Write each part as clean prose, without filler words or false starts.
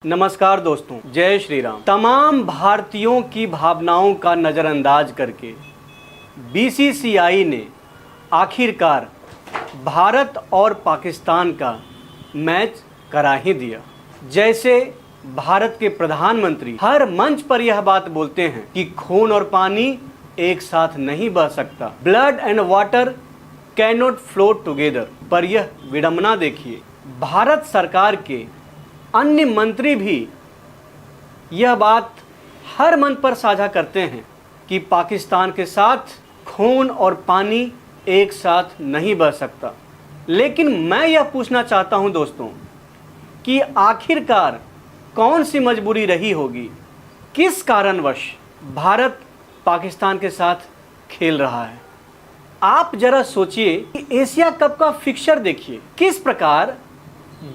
नमस्कार दोस्तों, जय श्री राम। तमाम भारतीयों की भावनाओं का नज़रअंदाज करके बीसीसीआई ने आखिरकार भारत और पाकिस्तान का मैच करा ही दिया। जैसे भारत के प्रधानमंत्री हर मंच पर यह बात बोलते हैं कि खून और पानी एक साथ नहीं बह सकता, blood and water can not flow together. पर यह विडंबना देखिए, भारत सरकार के अन्य मंत्री भी यह बात हर मंच पर साझा करते हैं कि पाकिस्तान के साथ खून और पानी एक साथ नहीं बह सकता। लेकिन मैं यह पूछना चाहता हूं दोस्तों कि आखिरकार कौन सी मजबूरी रही होगी, किस कारणवश भारत पाकिस्तान के साथ खेल रहा है। आप जरा सोचिए कि एशिया कप का फिक्सचर देखिए, किस प्रकार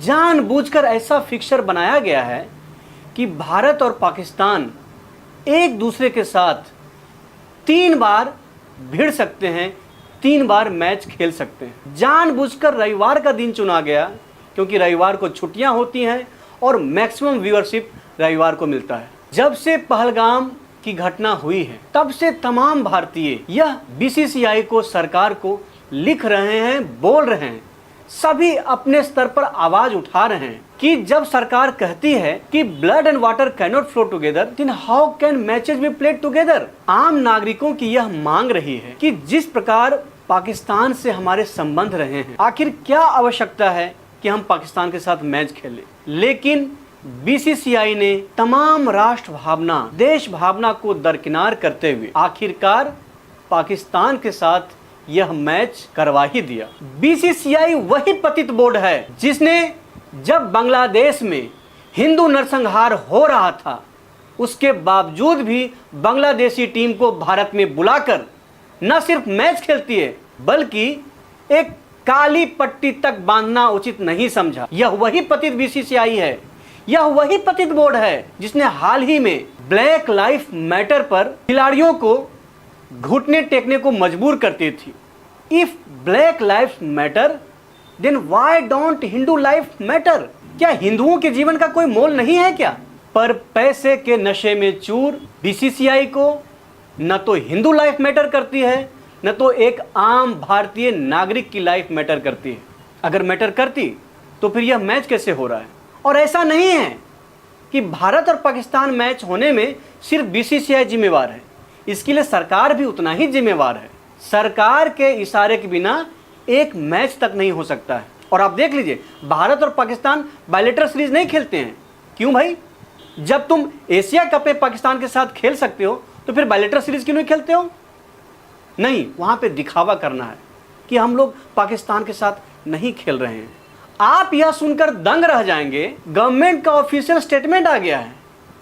जानबूझकर ऐसा फिक्सचर बनाया गया है कि भारत और पाकिस्तान एक दूसरे के साथ 3 बार भिड़ सकते हैं, 3 बार मैच खेल सकते हैं। जानबूझकर रविवार का दिन चुना गया क्योंकि रविवार को छुट्टियां होती हैं और मैक्सिमम व्यूअरशिप रविवार को मिलता है। जब से पहलगाम की घटना हुई है तब से तमाम भारतीय यह बीसीसीआई को, सरकार को लिख रहे हैं, बोल रहे हैं, सभी अपने स्तर पर आवाज उठा रहे हैं कि जब सरकार कहती है कि blood and water can not flow together, then how can matches be played together. आम नागरिकों की यह मांग रही है कि जिस प्रकार पाकिस्तान से हमारे संबंध रहे हैं, आखिर क्या आवश्यकता है कि हम पाकिस्तान के साथ मैच खेलें। लेकिन बीसीसीआई ने तमाम राष्ट्र भावना, देश भावना को दरकिनार करते हुए आखिरकार पाकिस्तान के साथ यह मैच करवा ही दिया। बीसीसीआई वही पतित बोर्ड है जिसने जब बांग्लादेश में हिंदू नरसंहार हो रहा था उसके बावजूद भी बांग्लादेशी टीम को भारत में बुलाकर न सिर्फ मैच खेलती है बल्कि एक काली पट्टी तक बांधना उचित नहीं समझा। यह वही पतित बीसीसीआई है, यह वही पतित बोर्ड है जिसने हाल ही में ब्लैक लाइफ मैटर पर खिलाड़ियों को घुटने टेकने को मजबूर करती थी। If black life matter then why don't Hindu life matter. क्या हिंदुओं के जीवन का कोई मोल नहीं है क्या? पर पैसे के नशे में चूर बीसीसीआई को न तो हिंदू लाइफ मैटर करती है, न तो एक आम भारतीय नागरिक की लाइफ मैटर करती है। अगर मैटर करती तो फिर यह मैच कैसे हो रहा है। और ऐसा नहीं है कि भारत और पाकिस्तान मैच होने में सिर्फ बीसीसीआई जिम्मेवार है, इसके लिए सरकार भी उतना ही जिम्मेवार है। सरकार के इशारे के बिना एक मैच तक नहीं हो सकता है। और आप देख लीजिए, भारत और पाकिस्तान बायलैटरल सीरीज नहीं खेलते हैं। क्यों भाई? जब तुम एशिया कप में पाकिस्तान के साथ खेल सकते हो तो फिर बायलैटरल सीरीज क्यों नहीं खेलते हो? नहीं, वहां पे दिखावा करना है कि हम लोग पाकिस्तान के साथ नहीं खेल रहे हैं। आप यह सुनकर दंग रह जाएंगे, गवर्नमेंट का ऑफिशियल स्टेटमेंट आ गया है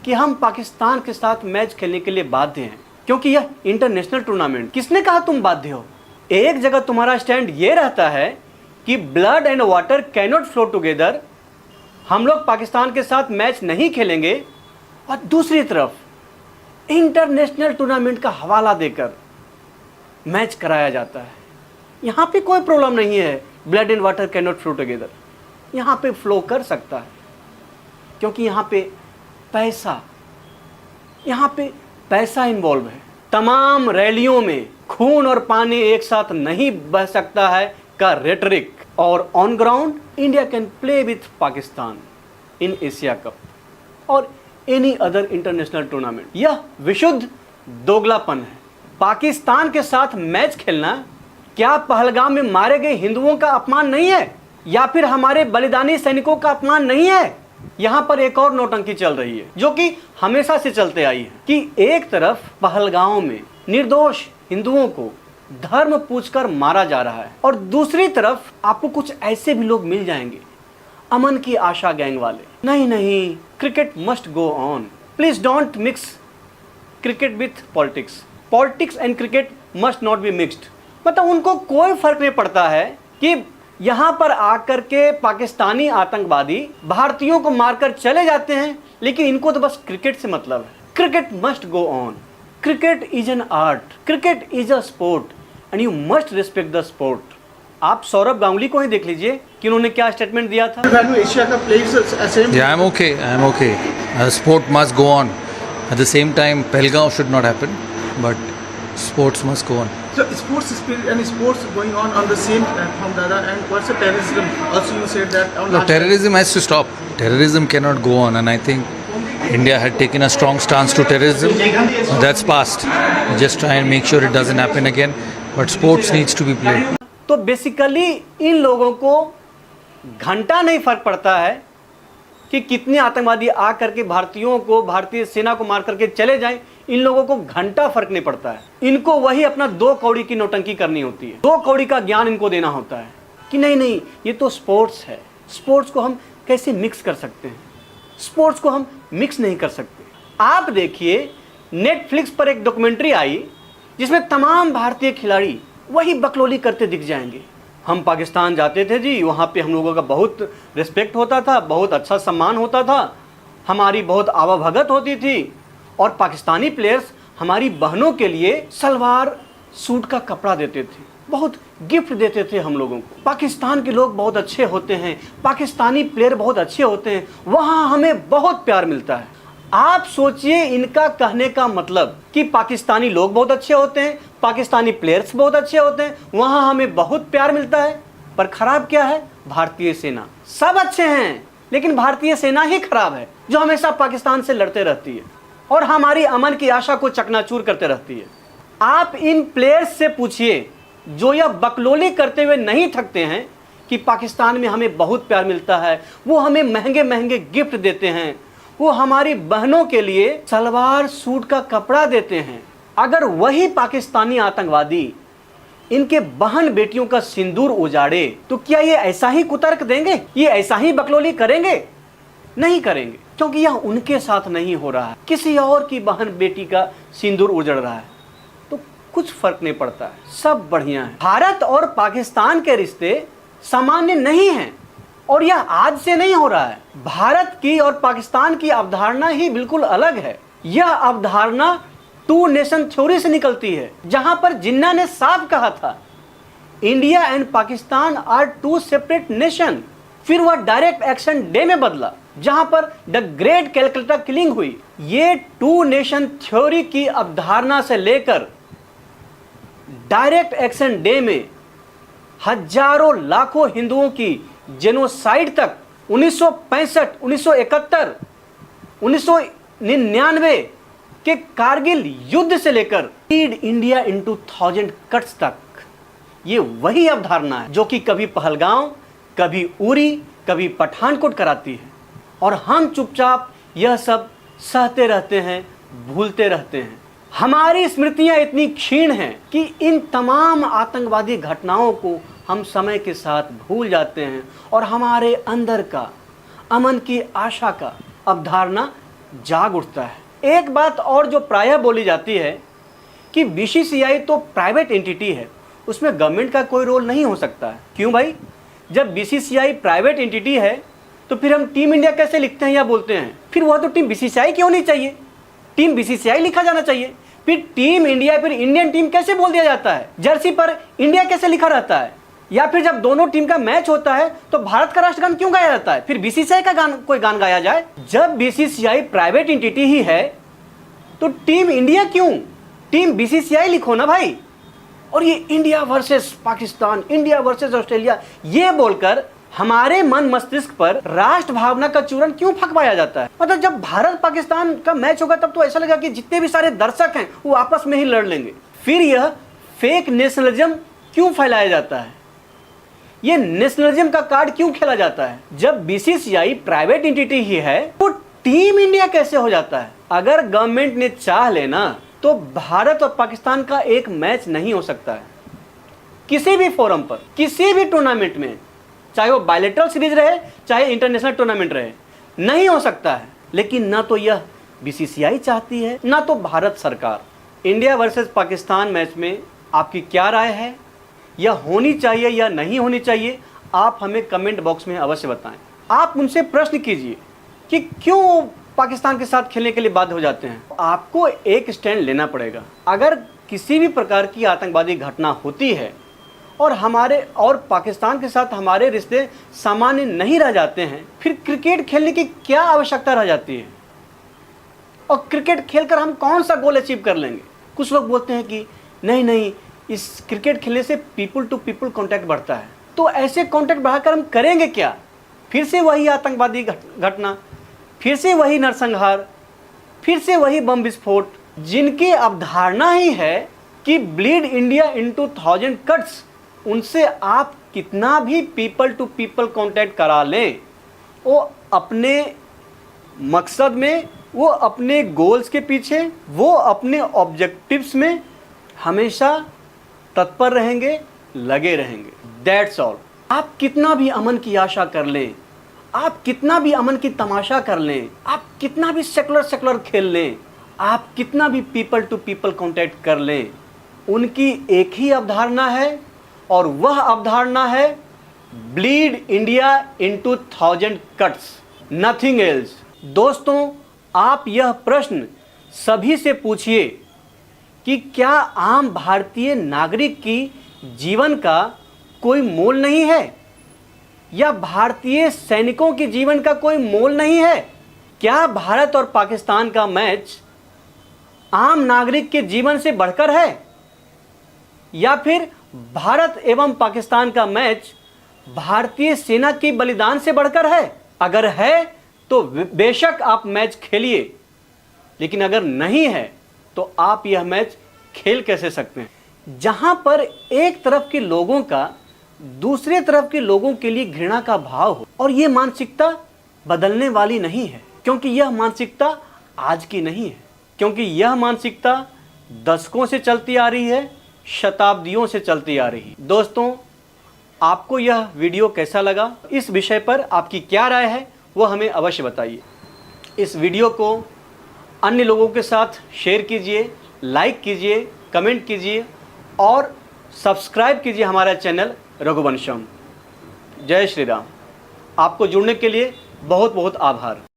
कि हम पाकिस्तान के साथ मैच खेलने के लिए बाध्य हैं क्योंकि यह इंटरनेशनल टूर्नामेंट। किसने कहा तुम बाध्य हो? एक जगह तुम्हारा स्टैंड ये रहता है कि blood and water can not flow together, हम लोग पाकिस्तान के साथ मैच नहीं खेलेंगे, और दूसरी तरफ इंटरनेशनल टूर्नामेंट का हवाला देकर मैच कराया जाता है। यहाँ पे कोई प्रॉब्लम नहीं है, blood and water can not flow together, यहाँ पे फ्लो कर सकता है क्योंकि यहाँ पे पैसा इन्वॉल्व है। तमाम रैलियों में खून और पानी एक साथ नहीं बह सकता है का रेटरिक, और on ground India can play with Pakistan in Asia cup और एनी अदर इंटरनेशनल टूर्नामेंट। यह विशुद्ध दोगलापन है। पाकिस्तान के साथ मैच खेलना क्या पहलगाम में मारे गए हिंदुओं का अपमान नहीं है, या फिर हमारे बलिदानी सैनिकों का अपमान नहीं है? यहाँ पर एक और नौटंकी चल रही है जो कि हमेशा से चलते आई है कि एक तरफ पहलगाम में निर्दोष हिंदुओं को धर्म पूछकर मारा जा रहा है और दूसरी तरफ आपको कुछ ऐसे भी लोग मिल जाएंगे, अमन की आशा गैंग वाले। नहीं, cricket must go on, please don't mix cricket with politics, politics and cricket must not be mixed. मतलब उनको कोई फर्क नहीं पड़ता है कि यहाँ पर आकर के पाकिस्तानी आतंकवादी भारतीयों को मारकर चले जाते हैं, लेकिन इनको तो बस क्रिकेट से मतलब है। Cricket must go on, cricket is an art, cricket is a sport and you must respect the sport. आप सौरभ गांगुली को ही देख लीजिए कि उन्होंने क्या स्टेटमेंट दिया था। एशिया का players Yeah, I'm okay. Sport must go on. At the same time, Pelgaon should not happen, but sports must go on. So sports spirit and sports going on the same platform, Dada. And what's the terrorism? Also, you said that. No, terrorism has to stop. Terrorism cannot go on, and I think India had taken a strong stance to terrorism. That's past. Just try and make sure it doesn't happen again. But sports needs to be played. तो basically इन लोगों को घंटा नहीं फर्क पड़ता है कि कितने आतंकवादी आ करके भारतीयों को, भारतीय सेना को मार करके चले जाएं। इन लोगों को घंटा फर्क नहीं पड़ता है। इनको वही अपना 2 कौड़ी की नौटंकी करनी होती है, 2 कौड़ी का ज्ञान इनको देना होता है कि नहीं ये तो स्पोर्ट्स है, स्पोर्ट्स को हम कैसे मिक्स कर सकते हैं, स्पोर्ट्स को हम मिक्स नहीं कर सकते। आप देखिए नेटफ्लिक्स पर एक डॉक्यूमेंट्री आई जिसमें तमाम भारतीय खिलाड़ी वही बकलोली करते दिख जाएंगे। हम पाकिस्तान जाते थे जी, वहाँ पे हम लोगों का बहुत रिस्पेक्ट होता था, बहुत अच्छा सम्मान होता था, हमारी बहुत आवाभगत होती थी और पाकिस्तानी प्लेयर्स हमारी बहनों के लिए सलवार सूट का कपड़ा देते थे, बहुत गिफ्ट देते थे हम लोगों को। पाकिस्तान के लोग बहुत अच्छे होते हैं, पाकिस्तानी प्लेयर बहुत अच्छे होते हैं, वहाँ हमें बहुत प्यार मिलता है। आप सोचिए इनका कहने का मतलब कि पाकिस्तानी लोग बहुत अच्छे होते हैं, पाकिस्तानी प्लेयर्स बहुत अच्छे होते हैं, वहाँ हमें बहुत प्यार मिलता है। पर खराब क्या है? भारतीय सेना। सब अच्छे हैं लेकिन भारतीय सेना ही खराब है, जो हमेशा पाकिस्तान से लड़ते रहती है और हमारी अमन की आशा को चकनाचूर करते रहती है। आप इन प्लेयर्स से पूछिए जो यह बकलोली करते हुए नहीं थकते हैं कि पाकिस्तान में हमें बहुत प्यार मिलता है, वो हमें महंगे महंगे गिफ्ट देते हैं, वो हमारी बहनों के लिए सलवार सूट का कपड़ा देते हैं। अगर वही पाकिस्तानी आतंकवादी इनके बहन बेटियों का सिंदूर उजाड़े तो क्या ये ऐसा ही कुतर्क देंगे? ये ऐसा ही बकलोली करेंगे? नहीं करेंगे, क्योंकि यह उनके साथ नहीं हो रहा है, किसी और की बहन बेटी का सिंदूर उजड़ रहा है तो कुछ फर्क नहीं पड़ता है, सब बढ़िया है। भारत और पाकिस्तान के रिश्ते सामान्य नहीं हैं और यह आज से नहीं हो रहा है। भारत की और पाकिस्तान की अवधारणा ही बिल्कुल अलग है। यह अवधारणा 2 नेशन थ्योरी से निकलती है, जहां पर जिन्ना ने साफ कहा था India and Pakistan are 2 separate nation. फिर वह डायरेक्ट एक्शन डे में बदला जहां पर द ग्रेट कैलकटा किलिंग हुई। ये 2 नेशन थ्योरी की अवधारणा से लेकर डायरेक्ट एक्शन डे में हजारों लाखों हिंदुओं की जेनोसाइड तक 1965, 1971, 1999 के कारगिल युद्ध से लेकर लीड इंडिया इन 2000 कट्स तक, ये वही अवधारणा है जो कि कभी पहलगांव, कभी उरी, कभी पठानकोट कराती है और हम चुपचाप यह सब सहते रहते हैं, भूलते रहते हैं। हमारी स्मृतियां इतनी क्षीण हैं कि इन तमाम आतंकवादी घटनाओं को हम समय के साथ भूल जाते हैं और हमारे अंदर का अमन की आशा का अवधारणा जाग उठता है। एक बात और जो प्रायः बोली जाती है कि बीसीसीआई तो प्राइवेट एंटिटी है, उसमें गवर्नमेंट का कोई रोल नहीं हो सकता है। क्यों भाई? जब बीसीसीआई प्राइवेट एंटिटी है तो फिर हम टीम इंडिया कैसे लिखते हैं या बोलते हैं? फिर वह तो टीम बीसीसीआई क्यों नहीं चाहिए? टीम बीसीसीआई लिखा जाना चाहिए। फिर टीम इंडिया, फिर इंडियन टीम कैसे बोल दिया जाता है? जर्सी पर इंडिया कैसे लिखा रहता है? या फिर जब दोनों टीम का मैच होता है तो भारत का राष्ट्रगान क्यों गाया जाता है? फिर बीसीसीआई का कोई गान गाया जाए। जब बीसीसीआई प्राइवेट एंटिटी ही है तो टीम इंडिया क्यों? टीम बीसीसीआई लिखो ना भाई। और ये India versus Pakistan, India versus Australia, ये बोलकर हमारे मन मस्तिष्क पर राष्ट्र भावना का चूरन क्यों फंकवाया जाता है? मतलब जब भारत पाकिस्तान का मैच होगा तब तो ऐसा लगा कि जितने भी सारे दर्शक हैं वो आपस में ही लड़ लेंगे। फिर यह फेक नेशनलिज्म क्यों फैलाया जाता है? ये नेशनलिज्म का कार्ड क्यों खेला जाता है? जब बीसीसीआई प्राइवेट एंटिटी ही है तो टीम इंडिया कैसे हो जाता है? अगर गवर्नमेंट ने चाह लेना तो भारत और पाकिस्तान का एक मैच नहीं हो सकता है किसी भी फोरम पर, किसी भी टूर्नामेंट में, चाहे वो बायलैटरल सीरीज रहे चाहे इंटरनेशनल टूर्नामेंट रहे, नहीं हो सकता है। लेकिन ना तो यह बीसीसीआई चाहती है ना तो भारत सरकार। इंडिया वर्सेस पाकिस्तान मैच में आपकी क्या राय है? यह होनी चाहिए या नहीं होनी चाहिए? आप हमें कमेंट बॉक्स में अवश्य बताएं। आप उनसे प्रश्न कीजिए कि क्यों पाकिस्तान के साथ खेलने के लिए बाध्य हो जाते हैं। आपको एक स्टैंड लेना पड़ेगा। अगर किसी भी प्रकार की आतंकवादी घटना होती है और हमारे और पाकिस्तान के साथ हमारे रिश्ते सामान्य नहीं रह जाते हैं, फिर क्रिकेट खेलने की क्या आवश्यकता रह जाती है? और क्रिकेट खेलकर हम कौन सा गोल अचीव कर लेंगे? कुछ लोग बोलते हैं कि नहीं नहीं, इस क्रिकेट खेलने से पीपल टू पीपल कांटेक्ट बढ़ता है। तो ऐसे कांटेक्ट बढ़ाकर हम करेंगे क्या? फिर से वही आतंकवादी घटना, फिर से वही नरसंहार, फिर से वही बम विस्फोट, जिनकी अवधारणा ही है कि ब्लीड इंडिया इनटू 1000 कट्स। उनसे आप कितना भी पीपल टू पीपल कांटेक्ट करा लें, वो अपने मकसद में, वो अपने गोल्स के पीछे, वो अपने ऑब्जेक्टिव्स में हमेशा तत्पर रहेंगे, लगे रहेंगे। That's all. आप कितना भी अमन की आशा कर लें, आप कितना भी अमन की तमाशा कर लें, आप कितना भी सेकुलर खेल लें, आप कितना भी पीपल टू पीपल कांटेक्ट कर लें, उनकी एक ही अवधारणा है और वह अवधारणा है bleed India into 1000 cuts, nothing else. दोस्तों, आप यह प्रश्न सभी से पूछिए कि क्या आम भारतीय नागरिक की जीवन का कोई मोल नहीं है, या भारतीय सैनिकों के जीवन का कोई मोल नहीं है? क्या भारत और पाकिस्तान का मैच आम नागरिक के जीवन से बढ़कर है, या फिर भारत एवं पाकिस्तान का मैच भारतीय सेना के बलिदान से बढ़कर है? अगर है तो बेशक आप मैच खेलिए, लेकिन अगर नहीं है तो आप यह मैच खेल कैसे सकते हैं? जहां पर एक तरफ के लोगों का दूसरे तरफ के लोगों के लिए घृणा का भाव हो, और यह मानसिकता बदलने वाली नहीं है, क्योंकि यह मानसिकता आज की नहीं है, क्योंकि यह मानसिकता दशकों से चलती आ रही है, शताब्दियों से चलती आ रही है। दोस्तों, आपको यह वीडियो कैसा लगा? इस विषय पर आपकी क्या राय है वो हमें अवश्य बताइए। इस वीडियो को अन्य लोगों के साथ शेयर कीजिए, लाइक कीजिए, कमेंट कीजिए और सब्सक्राइब कीजिए हमारा चैनल रघुवंशम। जय श्री राम। आपको जुड़ने के लिए बहुत बहुत आभार।